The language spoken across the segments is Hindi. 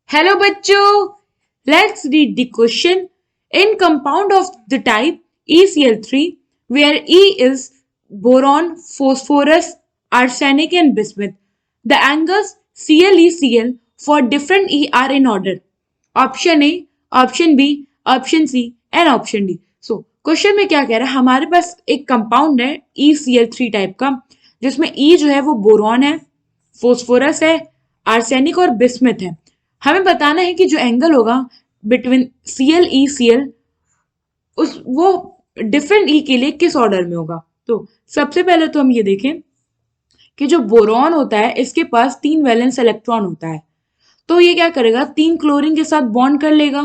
Hello bachcho, let's read the question. In compound of the type ECl3 where E is boron, phosphorus, arsenic and bismuth, the angles ClECl for different E are in order. Option A, option B, option C and option D. So question में क्या कह रहा है, हमारे पास एक कंपाउंड है ECl3 टाइप का जिसमें E जो है वो बोरॉन है, फोस्फोरस है, आर्सेनिक और बिस्मिथ है। हमें बताना है कि जो एंगल होगा बिटवीन Cl उस वो डिफरेंट ई के लिए किस ऑर्डर में होगा। तो सबसे पहले तो हम ये देखें कि जो बोरॉन होता है इसके पास 3 वैलेंस इलेक्ट्रॉन होता है। तो ये क्या करेगा, 3 क्लोरीन के साथ बॉन्ड कर लेगा।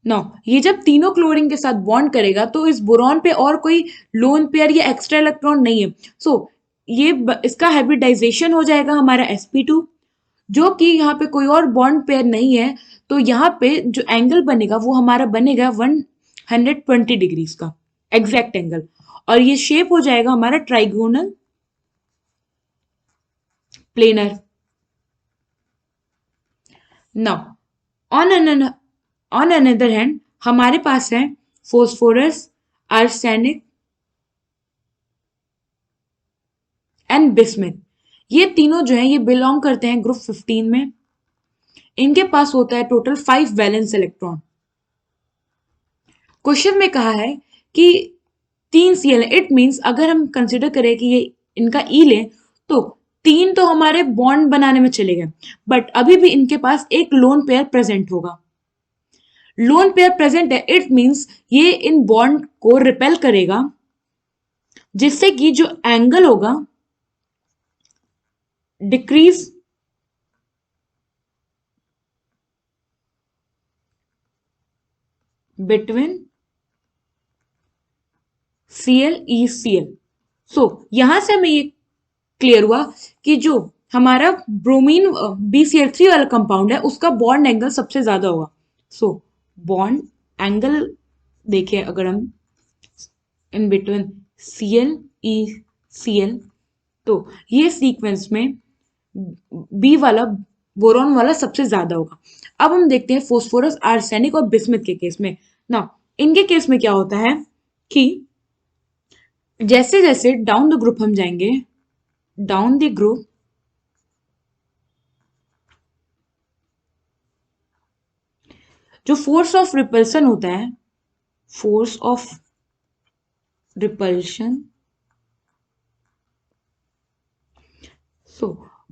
नो, ये जब तीनों क्लोरीन के साथ बॉन्ड करेगा तो इस बोरॉन पे और कोई लोन पेयर या एक्स्ट्रा इलेक्ट्रॉन नहीं है। ये इसका हाइब्रिडाइजेशन हो जाएगा हमारा sp2, जो कि यहाँ पे कोई और बॉन्ड पेयर नहीं है। तो यहाँ पे जो एंगल बनेगा वो हमारा बनेगा 120 डिग्रीज का एग्जैक्ट एंगल, और ये शेप हो जाएगा हमारा trigonal planar. Now on another hand हमारे पास है फोस्फोरस, आर्सेनिक एंड बिस्मिथ। ये तीनों जो है ये बिलोंग करते हैं ग्रुप 15 में। इनके पास होता है टोटल 5 वैलेंस इलेक्ट्रॉन। क्वेश्चन में कहा है कि 3 Cl, इट मींस अगर हम कंसिडर करें कि ये इनका ई लें तो 3 तो हमारे बॉन्ड बनाने में चले गए, बट अभी भी इनके पास एक लोन पेयर प्रेजेंट होगा। लोन पेयर प्रेजेंट है, इट मींस ये इन बॉन्ड को रिपेल करेगा, जिससे कि जो एंगल होगा डिक्रीज बिटवीन ClECl। यहां से हमें ये क्लियर हुआ कि जो हमारा ब्रोमीन BCl3 वाला कंपाउंड है उसका बॉन्ड एंगल सबसे ज्यादा होगा। बॉन्ड एंगल देखिए अगर हम इन बिटवीन ClECl, तो ये सीक्वेंस में बी वाला बोरॉन वाला सबसे ज्यादा होगा। अब हम देखते हैं फोस्फोरस, आर्सेनिक और बिस्मिथ के केस में। ना, इनके केस में क्या होता है कि जैसे जैसे डाउन द ग्रुप हम जाएंगे, डाउन द ग्रुप जो फोर्स ऑफ रिपल्सन होता है, force of repulsion,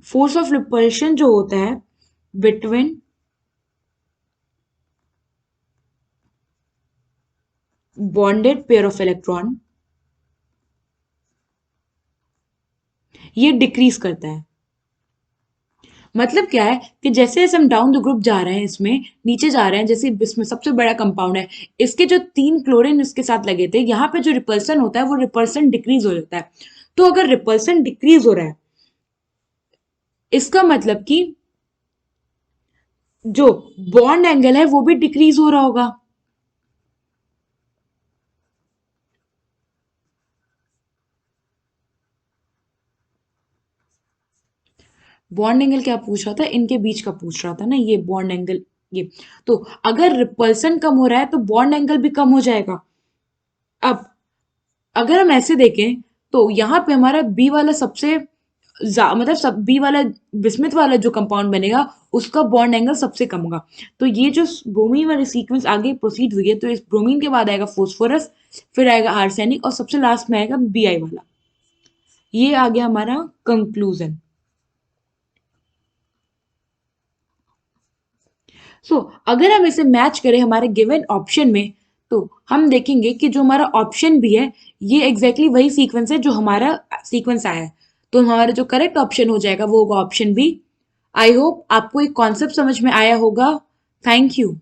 force of repulsion जो होता है between bonded pair of electron, ये डिक्रीज करता है। मतलब क्या है कि जैसे जैसे हम डाउन द ग्रुप जा रहे हैं, इसमें नीचे जा रहे हैं, जैसे इसमें सबसे बड़ा कंपाउंड है, इसके जो 3 क्लोरीन इसके साथ लगे थे, यहाँ पे जो रिपल्सन होता है वो रिपल्सन डिक्रीज हो जाता है। तो अगर रिपल्सन डिक्रीज हो रहा है इसका मतलब कि जो बॉन्ड एंगल है वो भी डिक्रीज हो रहा होगा। बॉन्ड एंगल क्या पूछ रहा था, इनके बीच का पूछ रहा था ना, ये बॉन्ड एंगल ये। तो अगर रिपल्सन कम हो रहा है तो बॉन्ड एंगल भी कम हो जाएगा। अब अगर हम ऐसे देखें तो यहाँ पे हमारा बी वाला सबसे मतलब सब बी वाला बिस्मिथ वाला जो कंपाउंड बनेगा उसका बॉन्ड एंगल सबसे कम होगा। तो ये जो ब्रोमीन वाली सीक्वेंस आगे प्रोसीड हुई है, तो इस ब्रोमीन के बाद आएगा फोस्फोरस, फिर आएगा आर्सेनिक और सबसे लास्ट में आएगा Bi वाला। ये आ गया हमारा कंक्लूजन। अगर हम इसे मैच करें हमारे गिवन ऑप्शन में तो हम देखेंगे कि जो हमारा ऑप्शन भी है ये एग्जैक्टली वही सीक्वेंस है जो हमारा सीक्वेंस आया है। तो हमारा जो करेक्ट ऑप्शन हो जाएगा वो होगा ऑप्शन बी। आई होप आपको एक कॉन्सेप्ट समझ में आया होगा। Thank you.